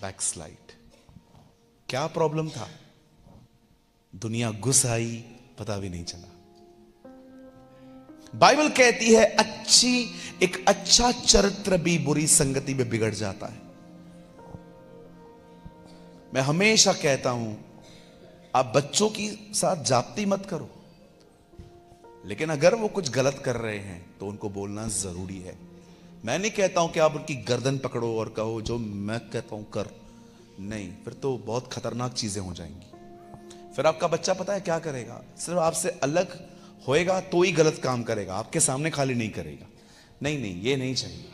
Backslide. क्या problem था? दुनिया घुस आई, पता भी नहीं चला। बाइबल कहती है एक अच्छा चरित्र भी बुरी संगति में बिगड़ जाता है। मैं हमेशा कहता हूं, आप बच्चों की साथ जाप्ती मत करो, लेकिन अगर वो कुछ गलत कर रहे हैं तो उनको बोलना जरूरी है। मैं नहीं कहता हूं कि आप उनकी गर्दन पकड़ो और कहो जो मैं कहता हूं कर, नहीं, फिर तो बहुत खतरनाक चीजें हो जाएंगी। फिर आपका बच्चा पता है क्या करेगा? सिर्फ आपसे अलग होएगा तो ही गलत काम करेगा, आपके सामने खाली नहीं करेगा। नहीं नहीं, ये नहीं चाहिए।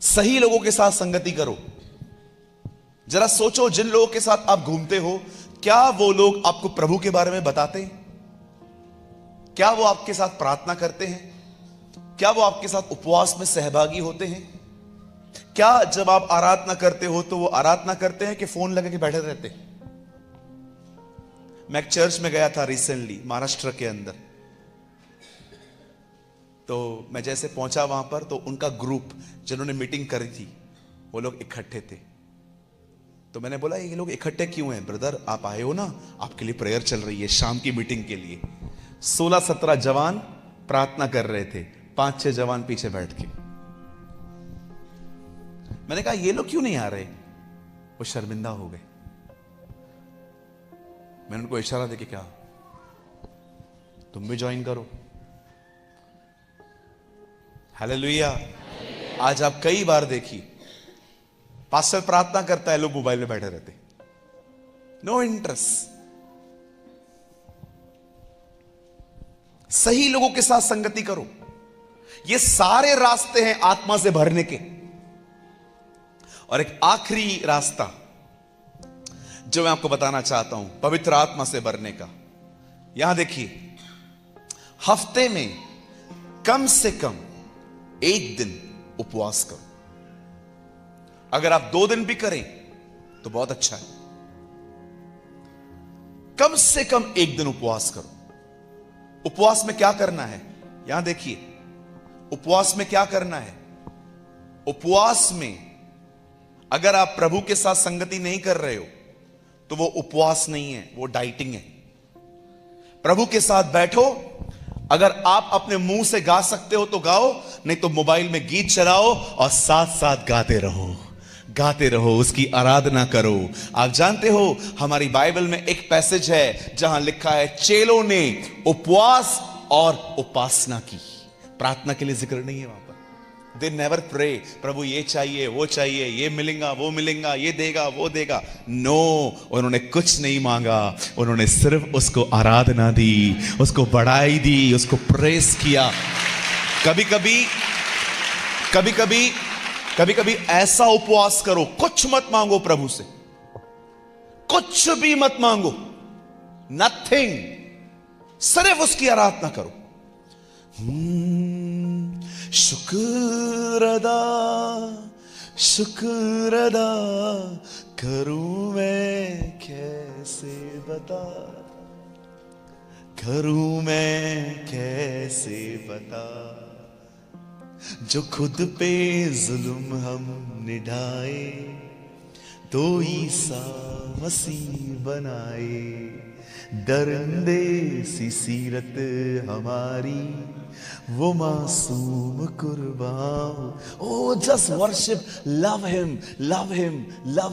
सही लोगों के साथ संगति करो। जरा सोचो, जिन लोगों के साथ आप घूमते हो, क्या वो लोग आपको प्रभु के बारे में बताते हैं? क्या वो आपके साथ प्रार्थना करते हैं? क्या वो आपके साथ उपवास में सहभागी होते हैं? क्या जब आप आराधना करते हो तो वो आराधना करते हैं कि फोन लगा के बैठे रहते हैं? मैं एक चर्च में गया था रिसेंटली, महाराष्ट्र के अंदर। तो मैं जैसे पहुंचा वहां पर, तो उनका ग्रुप जिन्होंने मीटिंग करी थी, वो लोग इकट्ठे थे। तो मैंने बोला, ये लोग इकट्ठे क्यों हैं? ब्रदर, आप आए हो ना, आपके लिए प्रेयर चल रही है शाम की मीटिंग के लिए। 16-17 जवान प्रार्थना कर रहे थे, 5-6 जवान पीछे बैठ के। मैंने कहा, ये लोग क्यों नहीं आ रहे? वो शर्मिंदा हो गए। मैंने उनको इशारा देके कहा, तुम भी ज्वाइन करो। हालेलुया। आज आप कई बार देखिए, पास्टर प्रार्थना करता है, लोग मोबाइल में बैठे रहते, नो इंटरेस्ट। सही लोगों के साथ संगति करो। ये सारे रास्ते हैं आत्मा से भरने के। और एक आखिरी रास्ता जो मैं आपको बताना चाहता हूं पवित्र आत्मा से भरने का, यहां देखिए, हफ्ते में कम से कम 1 दिन उपवास करो। अगर आप 2 दिन भी करें तो बहुत अच्छा है। कम से कम 1 दिन उपवास करो। उपवास में क्या करना है? यहां देखिए, उपवास में क्या करना है? उपवास में अगर आप प्रभु के साथ संगति नहीं कर रहे हो तो वो उपवास नहीं है, वो डाइटिंग है। प्रभु के साथ बैठो। अगर आप अपने मुंह से गा सकते हो तो गाओ, नहीं तो मोबाइल में गीत चलाओ और साथ साथ गाते रहो, उसकी आराधना करो। आप जानते हो, हमारी बाइबल में एक पैसेज है जहां लिखा है, चेलों ने उपवास और उपासना की। प्रार्थना के लिए जिक्र नहीं है वहां पर। दे नेवर प्रे, प्रभु ये चाहिए, वो चाहिए, ये मिलेगा, वो मिलेगा, ये देगा, वो देगा। नो, उन्होंने कुछ नहीं मांगा, उन्होंने सिर्फ उसको आराधना दी, उसको बढ़ाई दी, उसको प्रेस किया। कभी कभी ऐसा उपवास करो, कुछ मत मांगो प्रभु से, कुछ भी मत मांगो, नथिंग, सिर्फ उसकी आराधना करो। शुक्र अदा करूं मैं कैसे बता, जो खुद पे जुल्म हम निभाए तो ईसा मसीह बनाए। दरिंदे सी सीरत हमारी, वो मासूम कुर्बान। ओ जस्ट वर्शिप, लव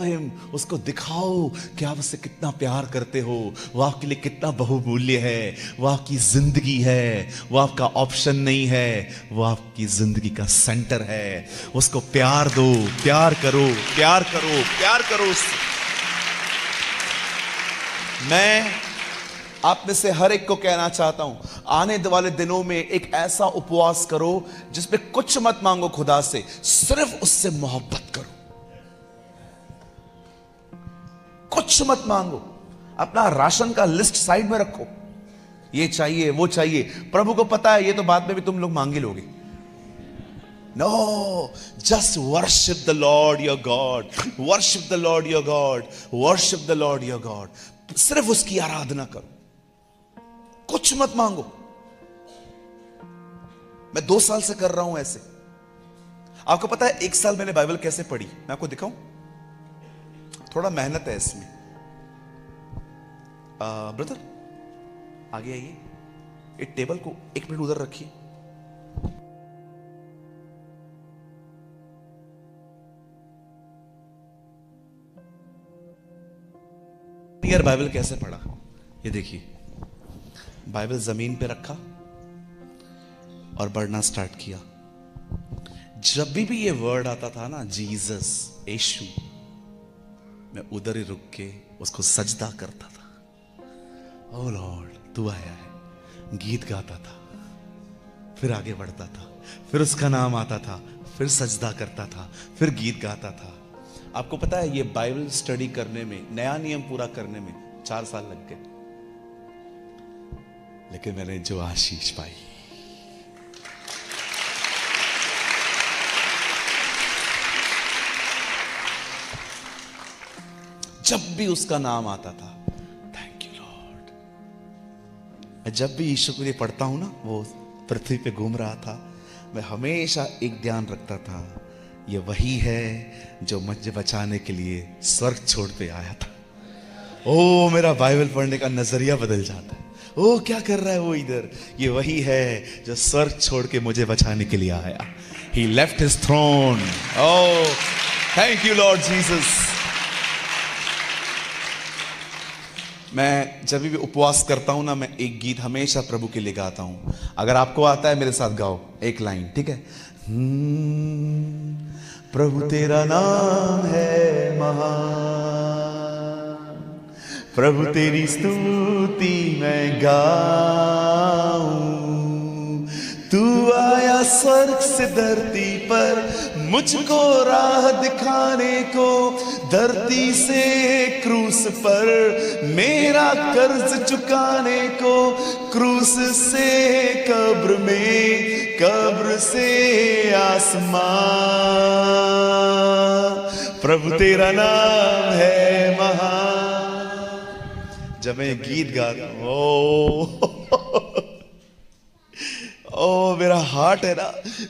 हिम। उसको दिखाओ कि आप उससे कितना प्यार करते हो। वो आपके लिए कितना बहुमूल्य है, वो आपकी जिंदगी है, वो आपका ऑप्शन नहीं है, वो आपकी जिंदगी का सेंटर है। उसको प्यार दो, प्यार करो। मैं आप में से हर एक को कहना चाहता हूं, आने वाले दिनों में एक ऐसा उपवास करो जिसमें कुछ मत मांगो खुदा से, सिर्फ उससे मोहब्बत करो। कुछ मत मांगो। अपना राशन का लिस्ट साइड में रखो, ये चाहिए, वो चाहिए। प्रभु को पता है ये तो बाद में भी तुम लोग मांग ही लोगे। No, just worship the Lord your God, worship the Lord your God, worship the Lord your God. सिर्फ उसकी आराधना करो, कुछ मत मांगो। मैं 2 साल से कर रहा हूं ऐसे। आपको पता है 1 साल मैंने बाइबल कैसे पढ़ी? मैं आपको दिखाऊं, थोड़ा मेहनत है इसमें। ब्रदर आगे आइए, एक टेबल को 1 मिनट उधर रखिए। यार बाइबल कैसे पढ़ा? ये देखिए, बाइबल जमीन पे रखा और पढ़ना स्टार्ट किया। जब भी ये वर्ड आता था ना, जीसस, यीशु, मैं उधर ही रुक के उसको सजदा करता था। ओ लॉर्ड तू आया है, गीत गाता था, फिर आगे बढ़ता था, फिर उसका नाम आता था, फिर सजदा करता था, फिर गीत गाता था। आपको पता है ये बाइबल स्टडी करने में, नया नियम पूरा करने में 4 साल लग गए, लेकिन मैंने जो आशीष पाई, जब भी उसका नाम आता था, थैंक यू लॉर्ड। मैं जब भी यीशु के लिए पढ़ता हूं ना, वो पृथ्वी पे घूम रहा था, मैं हमेशा एक ध्यान रखता था, ये वही है जो मुझे बचाने के लिए स्वर्ग छोड़ पे आया था। ओ मेरा बाइबल पढ़ने का नजरिया बदल जाता है। ओ क्या कर रहा है वो इधर? ये वही है जो स्वर्ग छोड़ के मुझे बचाने के लिए आया। He left his throne. Oh, thank you Lord Jesus. मैं जब भी उपवास करता हूं ना, मैं एक गीत हमेशा प्रभु के लिए गाता हूं। अगर आपको आता है मेरे साथ गाओ एक लाइन, ठीक है? प्रभु तेरा नाम है महान, प्रभु तेरी स्तुति मैं गाऊं। तू आया स्वर्ग से धरती पर, मुझको राह दिखाने को, धरती से क्रूस पर मेरा कर्ज चुकाने को, क्रूस से कब्र में, कब्र से आसमां। प्रभु तेरा नाम है महान। जब मैं गीत गाता हूं, ओ मेरा हार्ट है ना,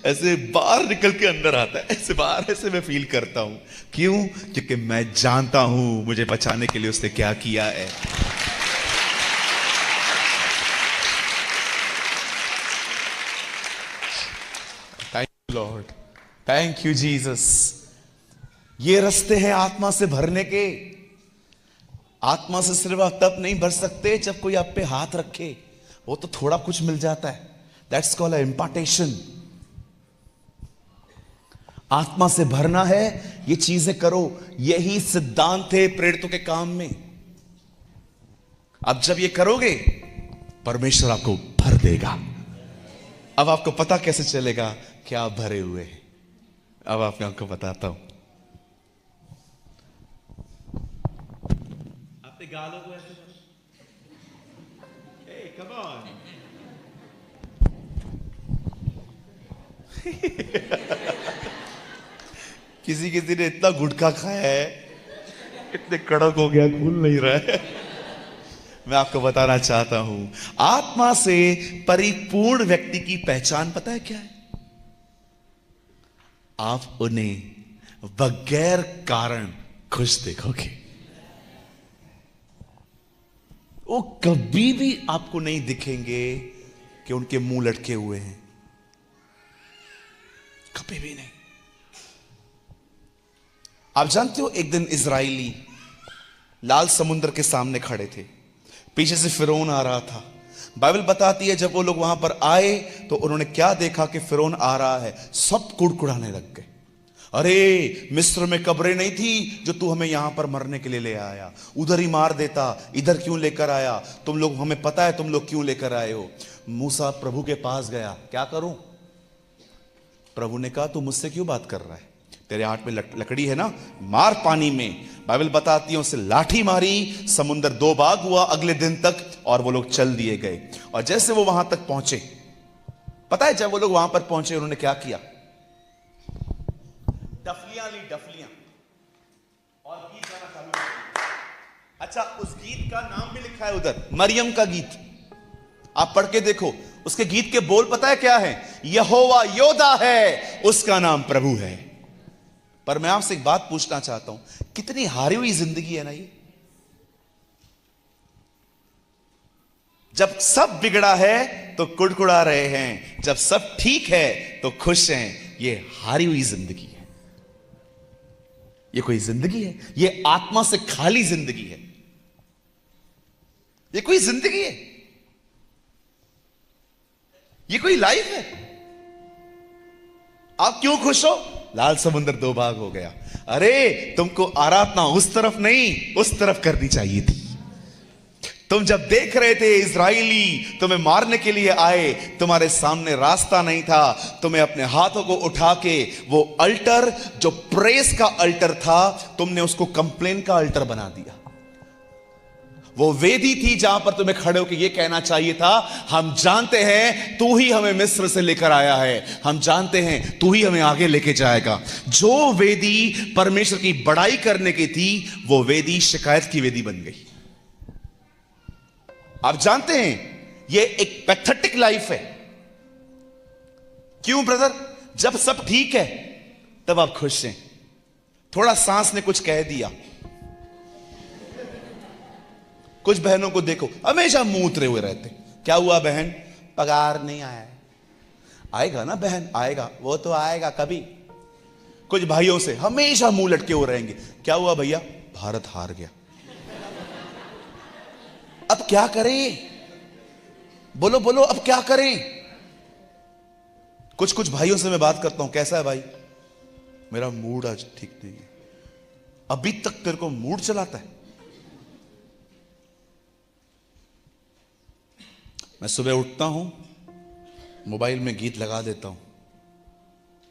ऐसे बाहर निकल के अंदर आता है, ऐसे बाहर ऐसे मैं फील करता हूं। क्यों? क्योंकि मैं जानता हूं मुझे बचाने के लिए उसने क्या किया है। Thank you Lord, thank you Jesus. ये रास्ते हैं आत्मा से भरने के। आत्मा से सिर्फ आप तब नहीं भर सकते जब कोई आप पे हाथ रखे, वो तो थोड़ा कुछ मिल जाता है। That's called an impartation. आत्मा से भरना है, ये चीजें करो। यही सिद्धांत है प्रेरितों के काम में। अब जब ये करोगे, परमेश्वर आपको भर देगा। अब आपको पता कैसे चलेगा कि आप भरे हुए हैं? अब आपको बताता हूं। अपने गालों को ऐसे hey, come on. किसी ने इतना गुटखा खाया है, इतने कड़क हो गया, खुल नहीं रहा है। मैं आपको बताना चाहता हूं, आत्मा से परिपूर्ण व्यक्ति की पहचान पता है क्या है? आप उन्हें बगैर कारण खुश देखोगे। वो कभी भी आपको नहीं दिखेंगे कि उनके मुंह लटके हुए हैं, कभी भी नहीं। आप जानते हो, एक दिन इजराइली लाल समुद्र के सामने खड़े थे, पीछे से फिरौन आ रहा था। बाइबल बताती है जब वो लोग वहां पर आए तो उन्होंने क्या देखा कि फिरौन आ रहा है, सब कुड़कुड़ाने लग गए। अरे मिस्र में कब्रें नहीं थी जो तू हमें यहां पर मरने के लिए ले आया? उधर ही मार देता, इधर क्यों लेकर आया? तुम लोग, हमें पता है तुम लोग क्यों लेकर आए हो। मूसा प्रभु के पास गया, क्या करूं? प्रभु ने कहा तू मुझसे क्यों बात कर रहा है? तेरे हाथ में लकड़ी है ना, मार पानी में। बाइबल बताती है उसे लाठी मारी, समुद्र 2 भाग हुआ अगले दिन तक, और वो लोग चल दिए गए। और जैसे वो वहां तक पहुंचे, पता है जब वो लोग वहां पर पहुंचे उन्होंने क्या किया? डफलियां ली, डफलियां, और गीत गाना चालू किया। अच्छा, उस गीत का नाम भी लिखा है उधर, मरियम का गीत। आप पढ़ के देखो, उसके गीत के बोल पता है क्या है? यहोवा योद्धा है, उसका नाम प्रभु है। पर मैं आपसे एक बात पूछना चाहता हूं, कितनी हारी हुई जिंदगी है ना ये। जब सब बिगड़ा है तो कुड़कुड़ा रहे हैं, जब सब ठीक है तो खुश हैं। ये हारी हुई जिंदगी है। ये कोई जिंदगी है? ये आत्मा से खाली जिंदगी है। ये कोई जिंदगी है? ये कोई लाइफ है? आप क्यों खुश हो? लाल समुद्र दो भाग हो गया। अरे तुमको आराधना उस तरफ नहीं, उस तरफ करनी चाहिए थी। तुम जब देख रहे थे इजराइली तुम्हें मारने के लिए आए, तुम्हारे सामने रास्ता नहीं था, तुम्हें अपने हाथों को उठा के वो अल्टर जो प्रेस का अल्टर था, तुमने उसको कंप्लेन का अल्टर बना दिया। वो वेदी थी जहां पर तुम्हें खड़े होकर यह कहना चाहिए था, हम जानते हैं तू ही हमें मिस्र से लेकर आया है, हम जानते हैं तू ही हमें आगे लेके जाएगा। जो वेदी परमेश्वर की बड़ाई करने की थी, वो वेदी शिकायत की वेदी बन गई। आप जानते हैं ये एक पैथेटिक लाइफ है। क्यों ब्रदर? जब सब ठीक है तब आप खुश हैं। थोड़ा सांस ने कुछ कह दिया, कुछ बहनों को देखो हमेशा मुंह उतरे हुए रहते। क्या हुआ बहन? पगार नहीं आया है। आएगा ना बहन, आएगा, वो तो आएगा कभी। कुछ भाइयों से हमेशा मुंह लटके हुए रहेंगे। क्या हुआ भैया? भारत हार गया। अब क्या करें? बोलो बोलो, अब क्या करें? कुछ कुछ भाइयों से मैं बात करता हूं, कैसा है भाई? मेरा मूड आज ठीक नहीं है। अभी तक तेरे को मूड चलाता है? मैं सुबह उठता हूं, मोबाइल में गीत लगा देता हूं,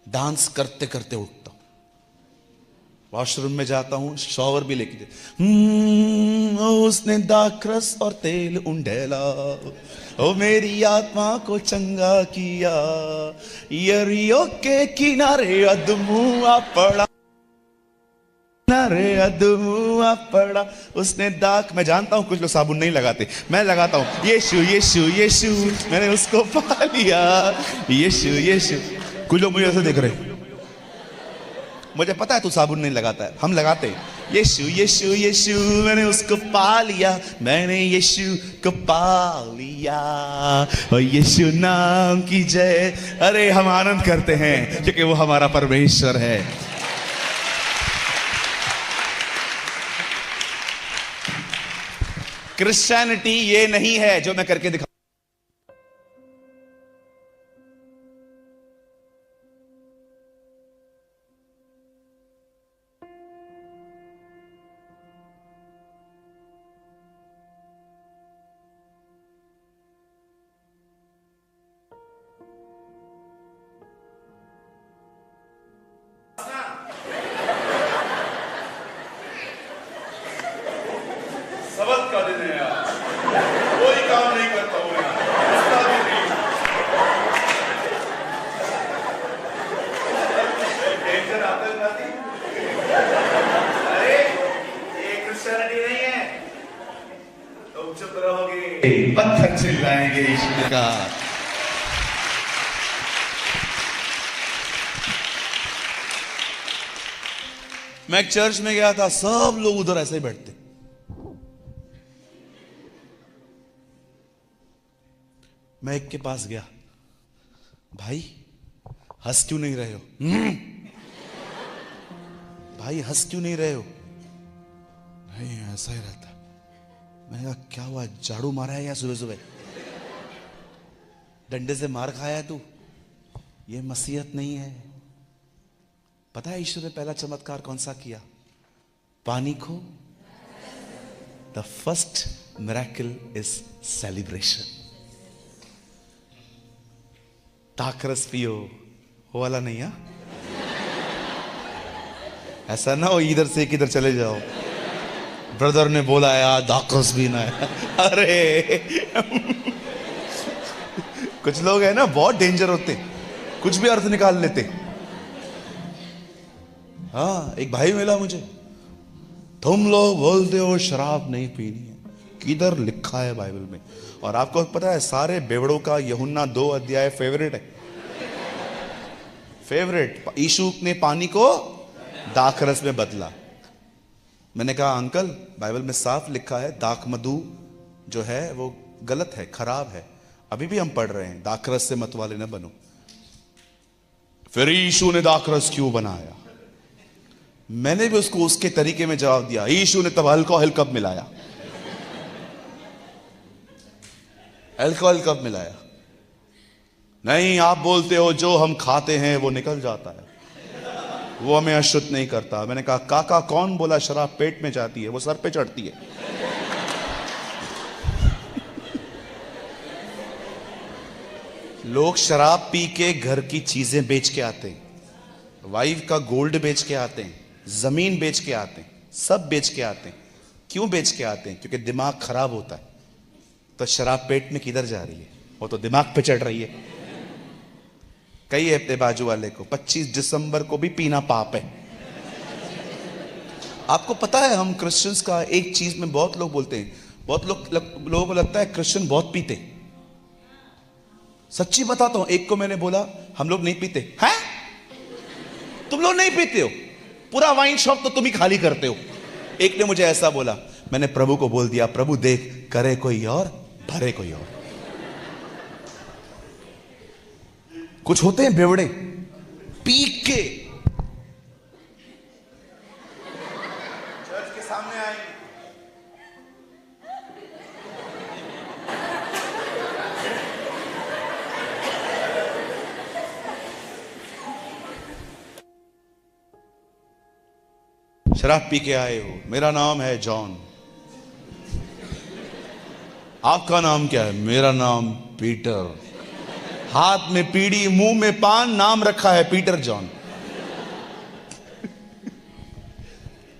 डांस करते करते उठता हूं। वॉशरूम में जाता हूं, शॉवर भी लेके उसने दाखरस और तेल उंडेला, ओ मेरी आत्मा को चंगा किया, यरियो के किनारे अदमुआ पड़ा, किनारे अदमुआ पड़ा उसने दाग। मैं जानता हूं कुछ लोग साबुन नहीं लगाते, मैं लगाता हूं। यीशु यीशु यीशु मैंने उसको पा लिया, यीशु यीशु। कुछ लोग मुझे ऐसे देख रहे हैं, मुझे पता है तू साबुन नहीं लगाता है, हम लगाते हैं। यीशु यीशु यीशु मैंने उसको पा लिया, मैंने यीशु को पा लिया, और यीशु नाम की जय। अरे हम आनंद करते हैं क्योंकि वो हमारा परमेश्वर है। क्रिश्चियनिटी ये नहीं है जो मैं करके दिखा। सबक का दिन है यार, कोई काम नहीं करता हूं यार, इसका भी नहीं। टेंशन आता है साथी। अरे ये क्रिश्चियनिटी नहीं है। तुम चुप रहोगे, पत्थर चिल्लाएंगे ईश्वर का। मैं एक चर्च में गया था, सब लोग उधर ऐसे ही बैठते। मैं एक के पास गया, भाई हंस क्यों नहीं रहे हो? भाई हंस क्यों नहीं रहे हो? नहीं ऐसा ही रहता। मैंने कहा क्या हुआ, झाड़ू मारा है या सुबह सुबह डंडे से मार खाया है तू? ये मसीहत नहीं है। पता है ईश्वर ने पहला चमत्कार कौन सा किया? पानी को। The first miracle is celebration. दाखरस पियो, वो वाला नहीं है। ऐसा ना हो इधर से किधर चले जाओ, ब्रदर ने बोला यार दाखरस भी ना है। अरे कुछ लोग है ना बहुत डेंजर होते, कुछ भी अर्थ निकाल लेते। हाँ एक भाई मिला मुझे, तुम लोग बोलते हो शराब नहीं पीनी है, किधर लिखा है बाइबल में? और आपको पता है सारे बेवड़ों का यूहन्ना 2 अध्याय फेवरेट है, फेवरेट। यीशु ने पानी को दाखरस में बदला। मैंने कहा अंकल बाइबल में साफ लिखा है दाख मधु जो है वो गलत है, खराब है। अभी भी हम पढ़ रहे हैं दाखरस से मत वाले न बनो। फिर यीशु ने दाखरस क्यों बनाया? मैंने भी उसको उसके तरीके में जवाब दिया। यीशु ने तब अल्कोहल कब मिलाया? अल्कोहल कब मिलाया? नहीं, आप बोलते हो जो हम खाते हैं वो निकल जाता है, वो हमें अशुद्ध नहीं करता। मैंने कहा काका कौन बोला शराब पेट में जाती है? वो सर पे चढ़ती है। लोग शराब पी के घर की चीजें बेच के आते हैं, वाइफ का गोल्ड बेच के आते हैं, जमीन बेच के आते हैं, सब बेच के आते हैं। क्यों बेच के आते हैं? क्योंकि दिमाग खराब होता है। तो शराब पेट में किधर जा रही है? वो तो दिमाग पे चढ़ रही है। कई अपने बाजू वाले को 25 दिसंबर को भी पीना पाप है। आपको पता है हम क्रिश्चियंस का एक चीज में बहुत लोग बोलते हैं, बहुत लोगों को लगता है क्रिश्चियन बहुत पीते। सच्ची बताता हूं, एक को मैंने बोला हम लोग नहीं पीते। हैं? तुम लोग नहीं पीते हो? पूरा वाइन शॉप तो तुम ही खाली करते हो। एक ने मुझे ऐसा बोला। मैंने प्रभु को बोल दिया प्रभु देख, करे कोई और भरे कोई और। कुछ होते हैं बेवड़े पी के चर्च के सामने आए। शराब पी के आए हो। मेरा नाम है जॉन। आपका नाम क्या है? मेरा नाम पीटर। हाथ में पीड़ी, मुंह में पान, नाम रखा है पीटर जॉन।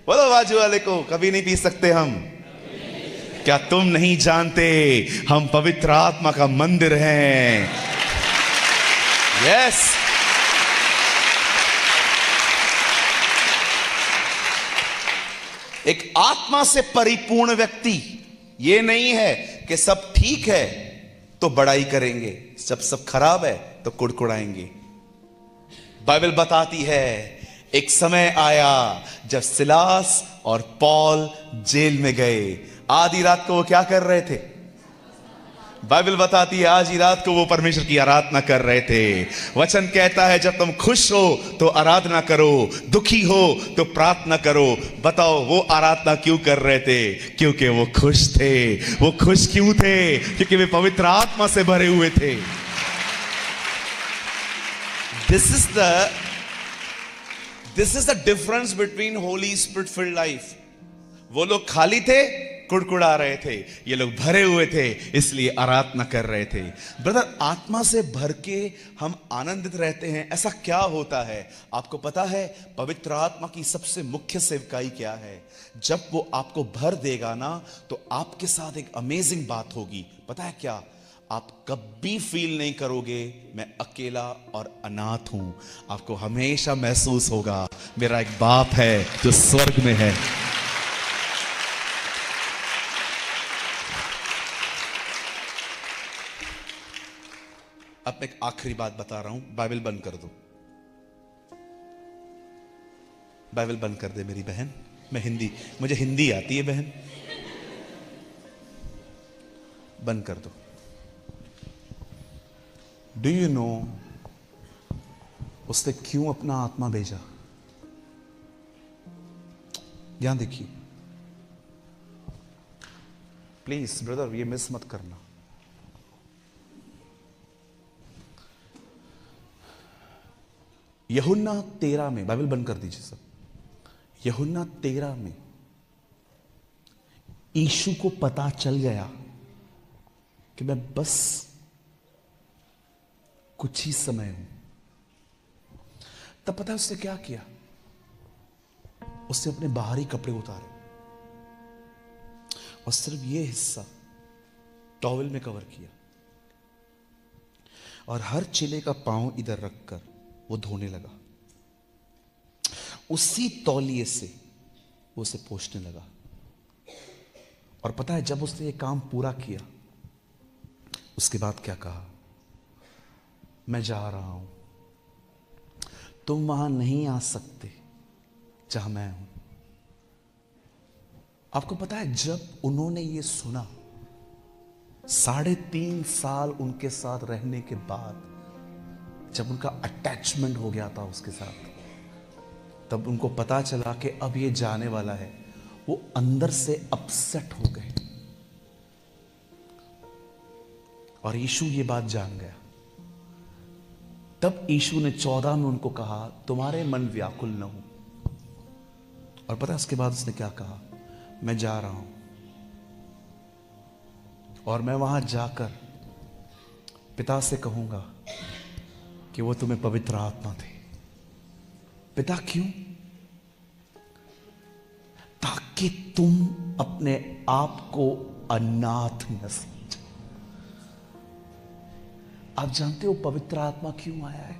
बोलो बाजू वाले को कभी नहीं पी सकते हम। क्या तुम नहीं जानते हम पवित्र आत्मा का मंदिर हैं? यस। एक आत्मा से परिपूर्ण व्यक्ति ये नहीं है कि सब ठीक है तो बड़ाई करेंगे, जब सब खराब है तो कुड़कुड़ाएंगे। बाइबल बताती है एक समय आया जब सिलास और पॉल जेल में गए। आधी रात को वो क्या कर रहे थे? बाइबल बताती है आज ही रात को वो परमेश्वर की आराधना कर रहे थे। वचन कहता है जब तुम खुश हो तो आराधना करो, दुखी हो तो प्रार्थना करो। बताओ वो आराधना क्यों कर रहे थे? क्योंकि वो खुश थे। वो खुश क्यों थे? क्योंकि वे पवित्र आत्मा से भरे हुए थे। This is the difference between Holi spirit field life. वो लोग खाली थे, कुड़कुड़ा रहे थे। ये लोग भरे हुए थे, इसलिए आराधना कर रहे थे। ब्रदर, आत्मा से भर के हम आनंदित रहते हैं। ऐसा क्या होता है? आपको पता है पवित्र आत्मा की सबसे मुख्य सेवकाई क्या है? जब वो आपको भर देगा ना तो आपके साथ एक अमेजिंग बात होगी। पता है क्या? आप कभी फील नहीं करोगे मैं अकेला और अनाथ हूं। आपको हमेशा महसूस होगा मेरा एक बाप है जो स्वर्ग में है। अब एक आखिरी बात बता रहा हूं। बाइबल बंद कर दो। बाइबल बंद कर दे मेरी बहन। मुझे हिंदी आती है बहन। बंद कर दो। डू यू नो उसने क्यों अपना आत्मा भेजा? यहां देखिए प्लीज ब्रदर, ये मिस मत करना। यूहन्ना 13 में, बाइबल बंद कर दीजिए सब। यूहन्ना 13 में यीशु को पता चल गया कि मैं बस कुछ ही समय हूं। तब पता है उसने क्या किया? उसने अपने बाहरी कपड़े उतारे और सिर्फ ये हिस्सा टॉवेल में कवर किया और हर चेले का पांव इधर रखकर वो धोने लगा। उसी तौलिए से वो उसे पोंछने लगा और पता है जब उसने ये काम पूरा किया, उसके बाद क्या कहा? मैं जा रहा हूं, तुम वहां नहीं आ सकते जहां मैं हूं। आपको पता है जब उन्होंने ये सुना, 3.5 साल उनके साथ रहने के बाद जब उनका अटैचमेंट हो गया था उसके साथ, तब उनको पता चला कि अब ये जाने वाला है, वो अंदर से अपसेट हो गए। और यीशु ये बात जान गया। तब यीशु ने 14 में उनको कहा, तुम्हारे मन व्याकुल न हो। और पता है उसके बाद उसने क्या कहा? मैं जा रहा हूं और मैं वहां जाकर पिता से कहूंगा कि वो तुम्हें पवित्र आत्मा दे। पिता क्यों? ताकि तुम अपने आप को अनाथ न समझो। आप जानते हो पवित्र आत्मा क्यों आया है?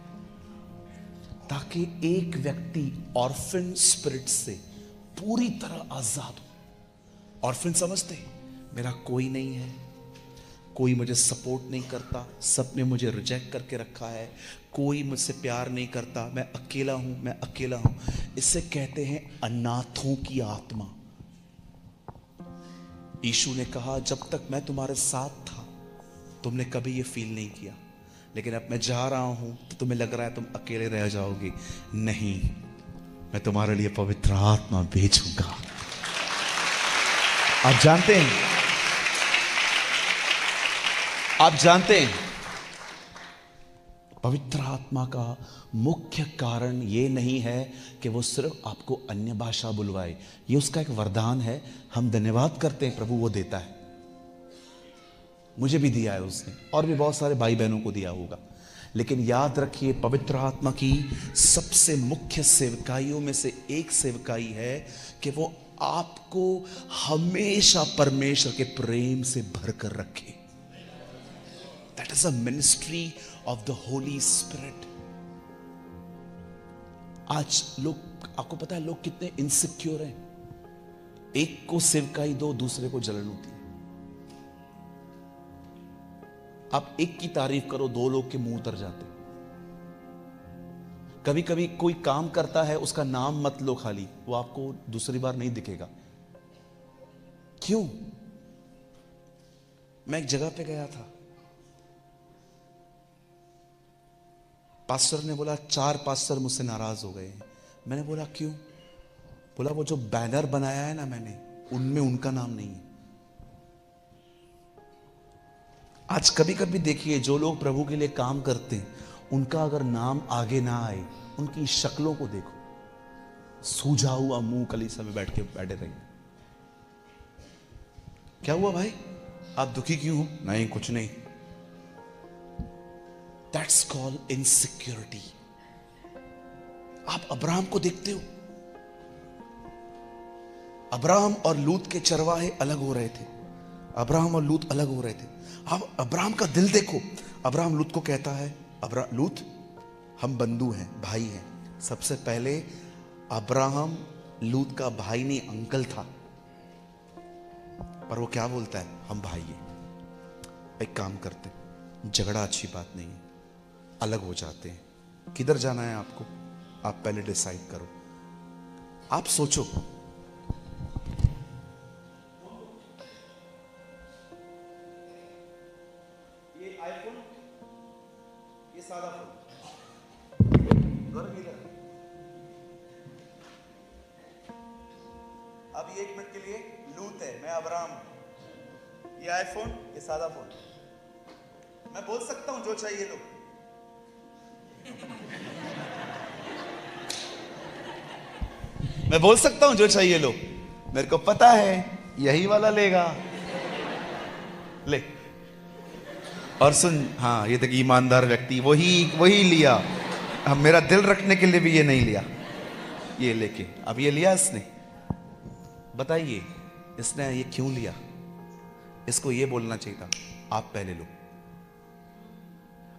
ताकि एक व्यक्ति ऑर्फन स्पिरिट से पूरी तरह आजाद हो। ऑर्फन समझते, मेरा कोई नहीं है, कोई मुझे सपोर्ट नहीं करता, सबने मुझे रिजेक्ट करके रखा है, कोई मुझसे प्यार नहीं करता, मैं अकेला हूं, मैं अकेला हूं। इसे कहते हैं अनाथों की आत्मा। यीशु ने कहा, जब तक मैं तुम्हारे साथ था तुमने कभी ये फील नहीं किया, लेकिन अब मैं जा रहा हूं तो तुम्हें लग रहा है तुम अकेले रह जाओगे। नहीं, मैं तुम्हारे लिए पवित्र आत्मा भेजूंगा। आप जानते हैं, आप जानते हैं पवित्र आत्मा का मुख्य कारण यह नहीं है कि वो सिर्फ आपको अन्य भाषा बुलवाए। ये उसका एक वरदान है, हम धन्यवाद करते हैं, प्रभु वो देता है। मुझे भी दिया है उसने, और भी बहुत सारे भाई बहनों को दिया होगा। लेकिन याद रखिए, पवित्र आत्मा की सबसे मुख्य सेवकाइयों में से एक सेवकाई है कि वो आपको हमेशा परमेश्वर के प्रेम से भरकर रखे। That is a ministry of the Holy Spirit. आज लोग, आपको पता है लोग कितने इनसिक्योर हैं। एक को सेवकाई दो, दूसरे को जलन होती है। आप एक की तारीफ करो, 2 लोग के मुंह उतर जाते। कभी कभी कोई काम करता है, उसका नाम मत लो खाली, वो आपको दूसरी बार नहीं दिखेगा। क्यों? मैं एक जगह पे गया था, पास्टर ने बोला 4 पास्टर मुझसे नाराज हो गए हैं। मैंने बोला क्यों? बोला वो जो बैनर बनाया है ना मैंने, उनमें उनका नाम नहीं है। आज कभी कभी देखिए, जो लोग प्रभु के लिए काम करते हैं, उनका अगर नाम आगे ना आए, उनकी शक्लों को देखो, सूझा हुआ मुंह कलीसिया में बैठे रहेंगे। क्या हुआ भाई, आप दुखी क्यों हो? नहीं, कुछ नहीं। That's called insecurity. आप अब्राहम को देखते हो, अब्राहम और लूत के चरवाहे अलग हो रहे थे। अब्राहम और लूत अलग हो रहे थे। अब अब्राहम का दिल देखो, अब्राहम लूत को कहता है, लूत हम बंधु हैं, भाई हैं। सबसे पहले अब्राहम लूत का भाई नहीं, अंकल था, पर वो क्या बोलता है, हम भाई हैं। एक काम करते, झगड़ा अच्छी बात नहीं है, अलग हो जाते हैं। किधर जाना है आपको, आप पहले डिसाइड करो। आप सोचो, ये आईफोन, ये सादा फोन, अब 1 मिनट के लिए लूत है, मैं अब्राहम हूं। ये आईफोन, ये सादा फोन। मैं बोल सकता हूं जो चाहिए लो। मैं बोल सकता हूं जो चाहिए लो, मेरे को पता है यही वाला लेगा, ले। और सुन, हाँ ये तक ईमानदार व्यक्ति वही लिया। अब मेरा दिल रखने के लिए भी ये नहीं लिया, ये लेके अब ये लिया इसने। बताइए इसने ये क्यों लिया? इसको ये बोलना चाहिए था, आप पहले लो।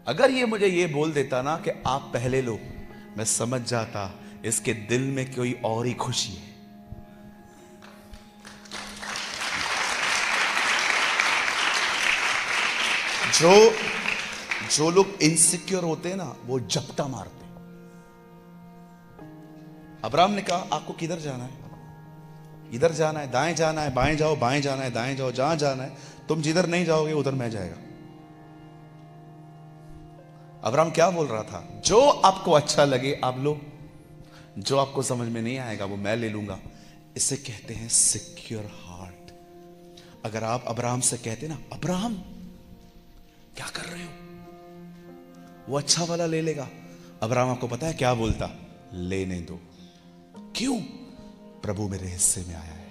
अगर ये मुझे ये बोल देता ना कि आप पहले लो, मैं समझ जाता इसके दिल में कोई और ही खुशी है। जो जो लोग इनसिक्योर होते हैं ना, वो झपटा मारते हैं। अब्राहम ने कहा आपको किधर जाना है? इधर जाना है, दाएं जाना है, बाएं जाओ, बाएं जाना है, दाएं जाओ, जहां जाना है। तुम जिधर नहीं जाओगे उधर मैं जाएगा। अब्राहम क्या बोल रहा था? जो आपको अच्छा लगे आप लो, जो आपको समझ में नहीं आएगा वो मैं ले लूंगा। इसे कहते हैं सिक्योर हार्ट। अगर आप अब्राहम से कहते ना, अब्राहम क्या कर रहे हो, वो अच्छा वाला ले लेगा। अब्राहम आपको पता है क्या बोलता? लेने दो। क्यों? प्रभु मेरे हिस्से में आया है।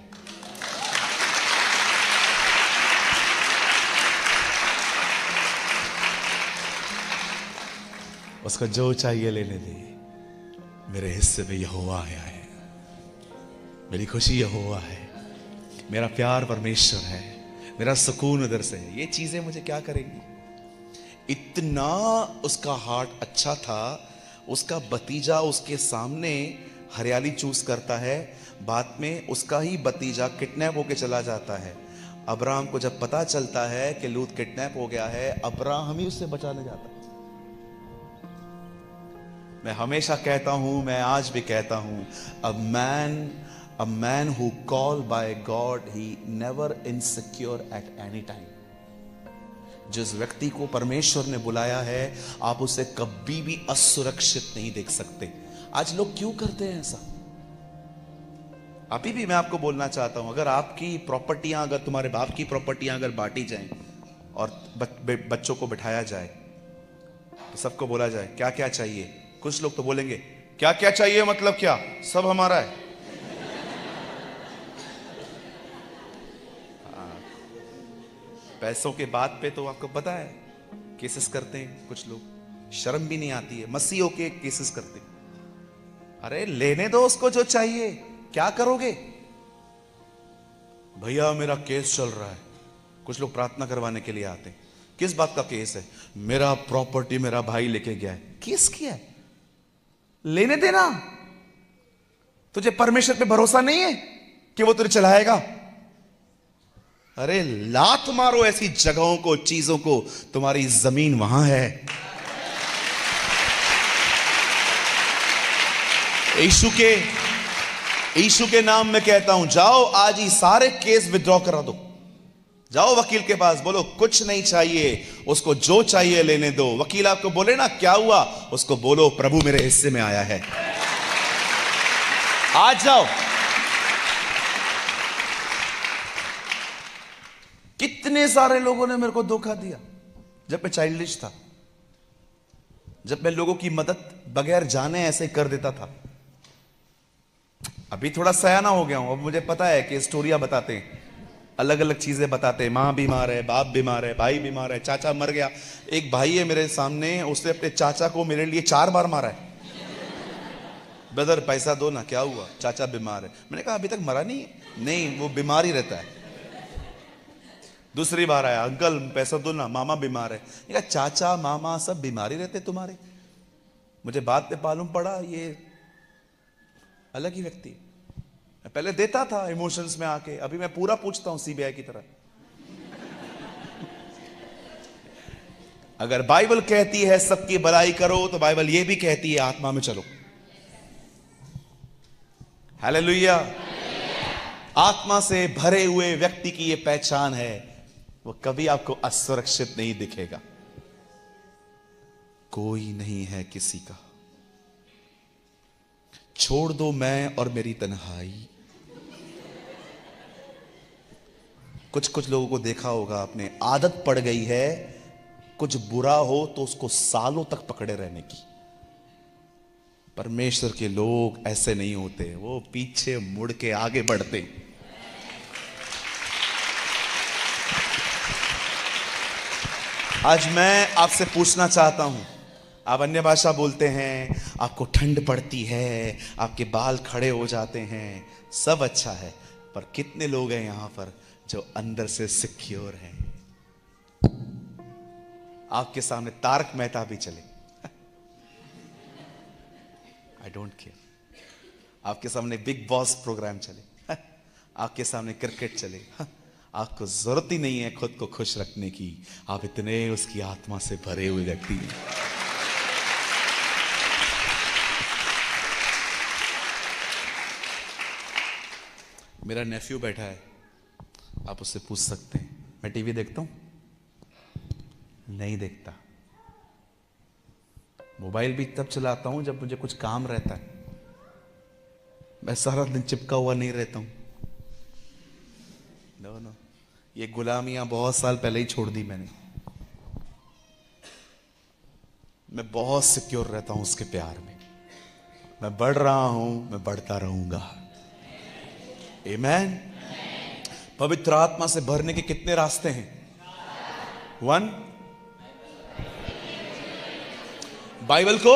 उसको जो चाहिए लेने दे। मेरे हिस्से में यहोवा आया है, मेरी खुशी यहोवा है, मेरा प्यार परमेश्वर है, मेरा सुकून उधर से है। ये चीजें मुझे क्या करेंगी? इतना उसका हार्ट अच्छा था। उसका भतीजा उसके सामने हरियाली चूस करता है, बाद में उसका ही भतीजा किडनैप होके चला जाता है। अब्राहम को जब पता चलता है कि लूत किडनैप हो गया है, अब्राहम ही उससे बचाने जाता है। मैं हमेशा कहता हूं, मैं आज भी कहता हूं, a man who called by God, he never insecure at any time. जिस व्यक्ति को परमेश्वर ने बुलाया है, आप उसे कभी भी असुरक्षित नहीं देख सकते। आज लोग क्यों करते हैं ऐसा? अभी भी मैं आपको बोलना चाहता हूं, अगर आपकी प्रॉपर्टियां, अगर तुम्हारे बाप की प्रॉपर्टियां अगर बांटी जाएं और बच्चों को बिठाया जाए, तो सबको बोला जाए क्या क्या चाहिए। कुछ लोग तो बोलेंगे क्या क्या चाहिए मतलब क्या, सब हमारा है। पैसों के बात पे तो आपको पता है केसेस करते हैं कुछ लोग, शर्म भी नहीं आती है, मसीहों के केसेस करते हैं। अरे लेने दो उसको जो चाहिए, क्या करोगे? भैया मेरा केस चल रहा है। कुछ लोग प्रार्थना करवाने के लिए आते हैं। किस बात का केस है? मेरा प्रॉपर्टी मेरा भाई लेके गया है। केस किया है, लेने देना। तुझे परमेश्वर पे भरोसा नहीं है कि वो तुझे चलाएगा? अरे लात मारो ऐसी जगहों को, चीजों को। तुम्हारी जमीन वहां है। यीशु के नाम में कहता हूं, जाओ आज ही सारे केस विड्रॉ करा दो। जाओ वकील के पास, बोलो कुछ नहीं चाहिए, उसको जो चाहिए लेने दो। वकील आपको बोले ना क्या हुआ, उसको बोलो प्रभु मेरे हिस्से में आया है, आज जाओ। कितने सारे लोगों ने मेरे को धोखा दिया जब मैं चाइल्डिश था, जब मैं लोगों की मदद बगैर जाने ऐसे कर देता था। अभी थोड़ा सयाना हो गया हूं, अब मुझे पता है कि स्टोरियां बताते हैं, अलग अलग चीजें बताते हैं। माँ बीमार है, बाप बीमार है, भाई बीमार है, चाचा मर गया। एक भाई है मेरे सामने, उसने अपने चाचा को मेरे लिए 4 बार मारा है। ब्रदर पैसा दो ना, क्या हुआ? चाचा बीमार है। मैंने कहा अभी तक मरा नहीं है। नहीं, वो बीमार ही रहता है। दूसरी बार आया, अंकल पैसा दो ना, मामा बीमार है। कहा चाचा मामा सब बीमार ही रहते तुम्हारे। मुझे बाद में मालूम पड़ा ये अलग ही व्यक्ति। पहले देता था इमोशंस में आके, अभी मैं पूरा पूछता हूं सीबीआई की तरह। अगर बाइबल कहती है सबकी भलाई करो, तो बाइबल यह भी कहती है आत्मा में चलो। हालेलुया। आत्मा से भरे हुए व्यक्ति की यह पहचान है, वो कभी आपको असुरक्षित नहीं दिखेगा। कोई नहीं है किसी का, छोड़ दो मैं और मेरी तन्हाई। कुछ कुछ लोगों को देखा होगा आपने, आदत पड़ गई है कुछ बुरा हो तो उसको सालों तक पकड़े रहने की। परमेश्वर के लोग ऐसे नहीं होते, वो पीछे मुड़ के आगे बढ़ते। आज मैं आपसे पूछना चाहता हूं, आप अन्य भाषा बोलते हैं, आपको ठंड पड़ती है, आपके बाल खड़े हो जाते हैं, सब अच्छा है, पर कितने लोग हैं यहां पर जो अंदर से सिक्योर हैं? आपके सामने तारक मेहता भी चले, आई डोंट केयर। आपके सामने बिग बॉस प्रोग्राम चले, आपके सामने क्रिकेट चले, आपको जरूरत ही नहीं है खुद को खुश रखने की, आप इतने उसकी आत्मा से भरे हुए व्यक्ति हैं। मेरा नेफ्यू बैठा है, आप उससे पूछ सकते हैं, मैं टीवी देखता हूं? नहीं देखता। मोबाइल भी तब चलाता हूं जब मुझे कुछ काम रहता है, मैं सारा दिन चिपका हुआ नहीं रहता हूं। नो, ये गुलामियां बहुत साल पहले ही छोड़ दी मैंने। मैं बहुत सिक्योर रहता हूं उसके प्यार में। मैं बढ़ रहा हूं, मैं बढ़ता रहूंगा। आमीन। पवित्र आत्मा से भरने के कितने रास्ते हैं? 1, बाइबल को,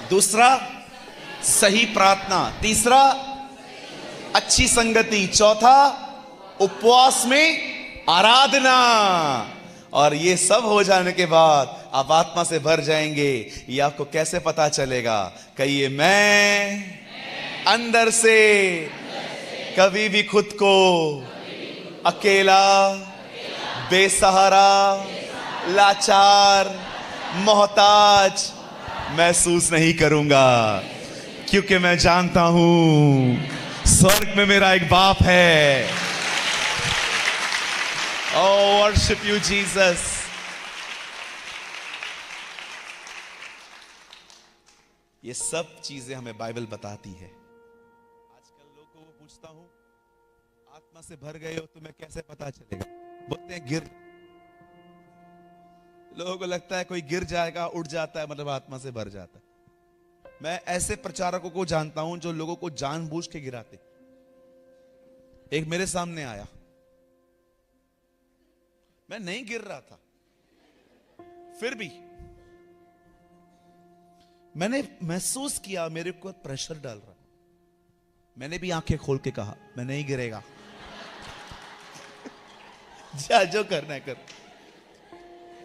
दूसरा सही प्रार्थना, तीसरा अच्छी संगति, चौथा उपवास में आराधना। और ये सब हो जाने के बाद आप आत्मा से भर जाएंगे। ये आपको कैसे पता चलेगा? कहिए, मैं अंदर से कभी भी खुद को अकेला, बेसहारा, लाचार, मोहताज महसूस नहीं करूंगा, क्योंकि मैं जानता हूं स्वर्ग में मेरा एक बाप है। ओह, वर्शिप यू जीसस। ये सब चीजें हमें बाइबल बताती है। आजकल लोगों को पूछता हूं, आत्मा से भर गए हो तुम्हें कैसे पता चलेगा? बोलते हैं गिर। लोगों को लगता है कोई गिर जाएगा, उठ जाता है, मतलब आत्मा से भर जाता है। मैं ऐसे प्रचारकों को जानता हूं जो लोगों को जानबूझ के गिराते। एक मेरे सामने आया, मैं नहीं गिर रहा था, फिर भी मैंने महसूस किया मेरे को प्रेशर डाल रहा। मैंने भी आंखें खोल के कहा, मैं नहीं गिरेगा। जा, जो करना है कर।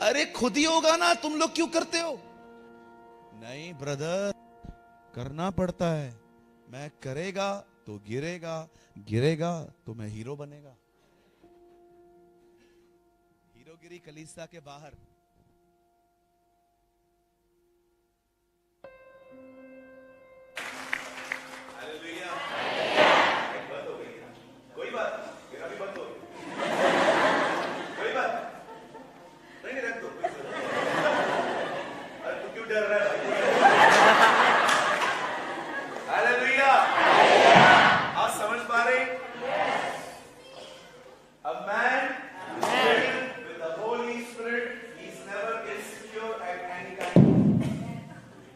अरे खुद ही होगा ना, तुम लोग क्यों करते हो? नहीं ब्रदर, करना पड़ता है। मैं करेगा तो गिरेगा, गिरेगा तो मैं हीरो बनेगा। हीरोगिरी कलीसिया के बाहर। हालेलुया। बंद हो गई, कोई बात नहीं, मेरा भी बंद हो गई, कोई बात नहीं, रख दो। अरे तू क्यों डर रहा है भाई? हालेलुया। आप समझ पा रहे? A man filled with the Holy Spirit is never insecure at any time.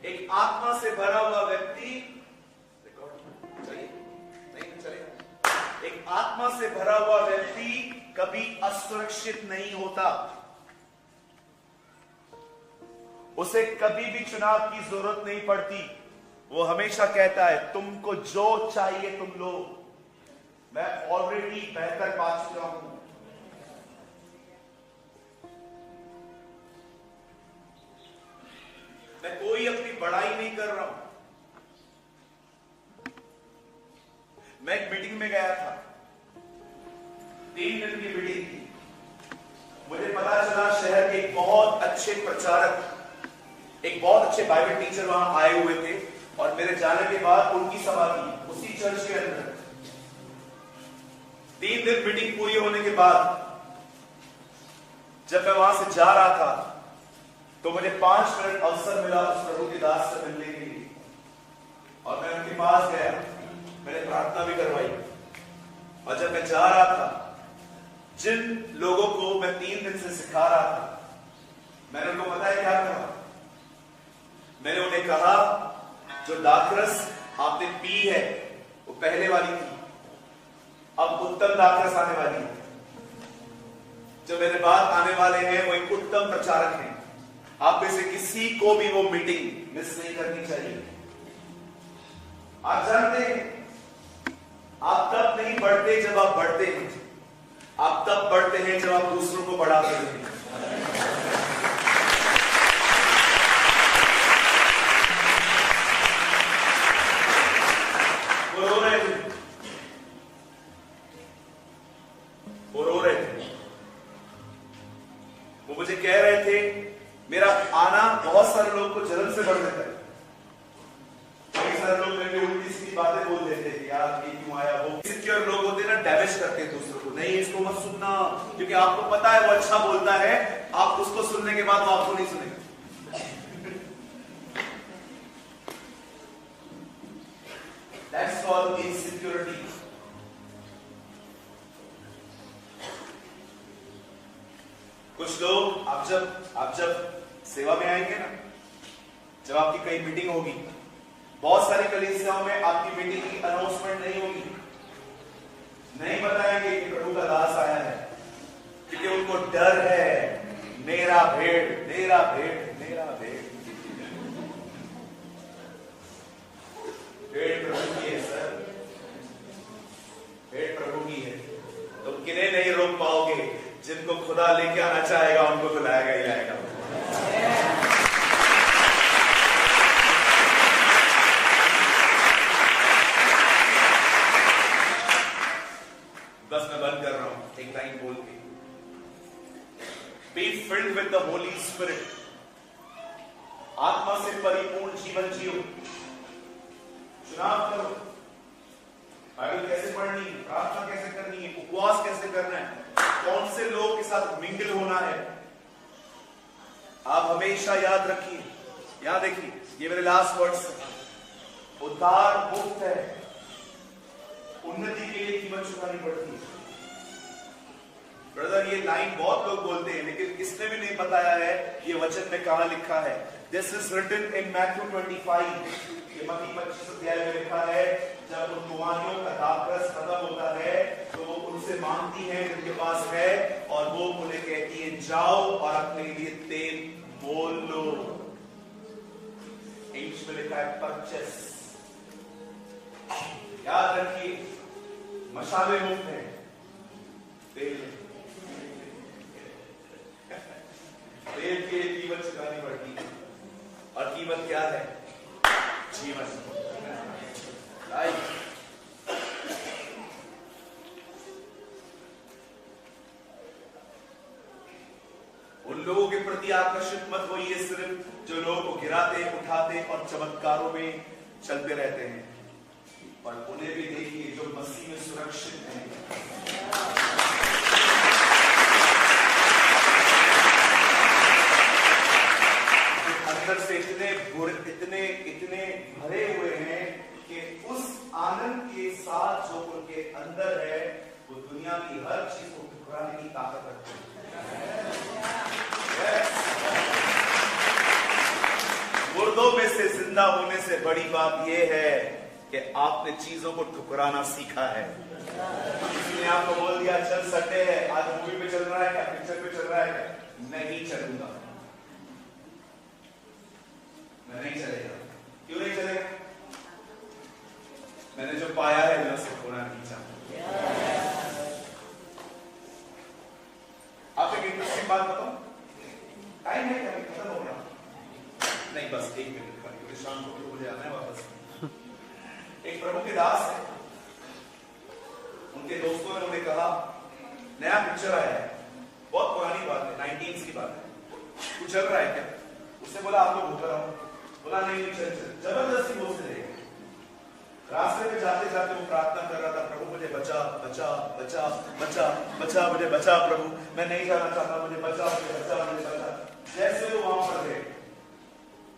एक आत्मा से भरा हुआ व्यक्ति, चलिए नहीं चलेगा, एक आत्मा से भरा हुआ व्यक्ति कभी असुरक्षित नहीं होता। उसे कभी भी चुनाव की जरूरत नहीं पड़ती। वो हमेशा कहता है, तुमको जो चाहिए तुम लो, मैं ऑलरेडी बेहतर पा चुका हूं। मैं कोई अपनी बड़ाई नहीं कर रहा हूं। मैं एक मीटिंग में गया था, 3 दिन की मीटिंग थी। मुझे पता चला शहर के एक बहुत अच्छे प्रचारक, एक बहुत अच्छे बाइबल टीचर वहां आए हुए थे, और मेरे जाने के बाद उनकी सभा थी उसी चर्च के अंदर। 3 दिन मीटिंग पूरी होने के बाद जब मैं वहां से जा रहा था, तो मुझे 5 मिनट अवसर मिला उस प्रभु के दास से मिलने के लिए। और मैं उनके पास गया, मैंने प्रार्थना भी करवाई। और जब मैं जा रहा था, जिन लोगों को मैं 3 दिन से सिखा रहा था, मैंने उनको पता है क्या कहा? मैंने उन्हें कहा, जो दाखरस आपने पी है वो पहले वाली थी, अब उत्तम दाखरस आने वाली है। जो मेरे बाद आने वाले हैं वो एक उत्तम प्रचारक हैं। आप में से किसी को भी वो मीटिंग मिस नहीं करनी चाहिए। आप जानते हैं, आप तब नहीं बढ़ते जब आप बढ़ते हैं, आप तब बढ़ते हैं जब आप दूसरों को बढ़ाते हैं। लोग को जलन से भर देता है। कई सारे लोग मेरे उल्टी सीधी बातें बोल देते हैं, यार ये क्यों आया, वो इनसिक्योर लोग होते हैं ना, डैमेज करते हैं दूसरों को। नहीं, इसको मत सुनना, क्योंकि आपको पता है वो अच्छा बोलता है, आप उसको सुनने के बाद वो आपको नहीं सुनेगा। That's called insecurity. कुछ लोग आप जब सेवा में आएंगे ना, जब आपकी कई मीटिंग होगी, बहुत सारी कलीसियाओं में आपकी मीटिंग की अनाउंसमेंट नहीं होगी, नहीं बताएंगे कि प्रभु का दास आया है, क्योंकि उनको डर है, मेरा भेड़ मेरा भेड़ मेरा भेड़। भेड़ प्रभु की है सर, भेड़ प्रभु की है। तुम किन्हें नहीं रोक पाओगे, जिनको खुदा लेके आना चाहेगा उनको तो लाएगा ही लाएगा। बस मैं बंद कर रहा हूं एक लाइन बोल के, be filled with the Holi spirit, आत्मा से परिपूर्ण जीवन जियो, चुनाव करो, बाइबल कैसे पढ़नी है, प्रार्थना कैसे करनी है, उपवास कैसे करना है, कौन से लोग के साथ मिंगल होना है। आप हमेशा याद रखिए, यहां देखिए, ये मेरे लास्ट वर्ड्स हैं, उद्धार मुफ्त है, उन्नति के लिए कीमत चुकानी पड़ती है। ब्रदर, ये लाइन बहुत लोग बोलते हैं, लेकिन किसने भी नहीं बताया है ये वचन में कहां लिखा है। This is written in Matthew 25, ये मत्ती 25 अध्याय में लिखा है, जब उन कुंवारियों का दाखरस खत्म होता है तो वो उनसे मांगती है जिनके पास है, और वो उन्हें कहती है जाओ और अपने लिए तेल मोल लो। इंग्लिश में लिखा है परचेस। याद रखिए, मसाले मुफ्त हैं, तेल के लिए कीमत चुकानी पड़ती है, और कीमत क्या है? जीवन। उन लोगों के प्रति आकर्षित मत होइए सिर्फ जो लोगों को गिराते, उठाते और चमत्कारों में चलते रहते हैं, पर उन्हें भी देखिए जो मसीह में सुरक्षित हैं। अंदर से इतने भरे हुए हैं कि उस आनंद के साथ जो उनके अंदर है, वो दुनिया की हर चीज को ठुकराने की ताकत रखते हैं। मुर्दों में से जिंदा होने से बड़ी बात यह है कि आपने चीजों को ठुकराना सीखा है। किसी ने आपको बोल दिया चल सकते हैं, आज मूवी पे चल रहा है क्या, पिक्चर पे चल रहा है क्या? नहीं चलूंगा, मैं नहीं चलेगा। क्यों नहीं चलेगा? मैंने जो पाया है मैं उसे खोना नहीं चाहता। आप एक इंटरेस्टिंग बात बताओ, टाइम है क्या, खत्म हो गया? नहीं, बस 1 मिनट का, क्योंकि शाम को मुझे आना है वापस। एक प्रभु के दास है, उनके दोस्तों ने उन्हें कहा नया पिक्चर आया है, बहुत पुरानी बात है, 19 की बात है, कुछ चल रहा है क्या? उसने बोला आप लोग भूखा रहो। बोला नहीं चल चल, जबरदस्ती वो से ले। रास्ते में जाते जाते वो प्रार्थना कर रहा था, प्रभु मुझे बचा बचा बचा बचा बचा, मुझे बचा प्रभु, मैं नहीं जाना चाहता, मुझे बचा मुझे बचा मुझे बचा। जैसे वो वहां पर गए,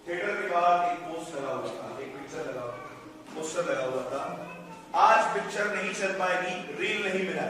थिएटर के बाहर एक पोस्ट लगा हुआ था, एक पिक्चर लगा पोस्टर लगा हुआ था, आज पिक्चर नहीं चल पाएगी, रील नहीं मिला।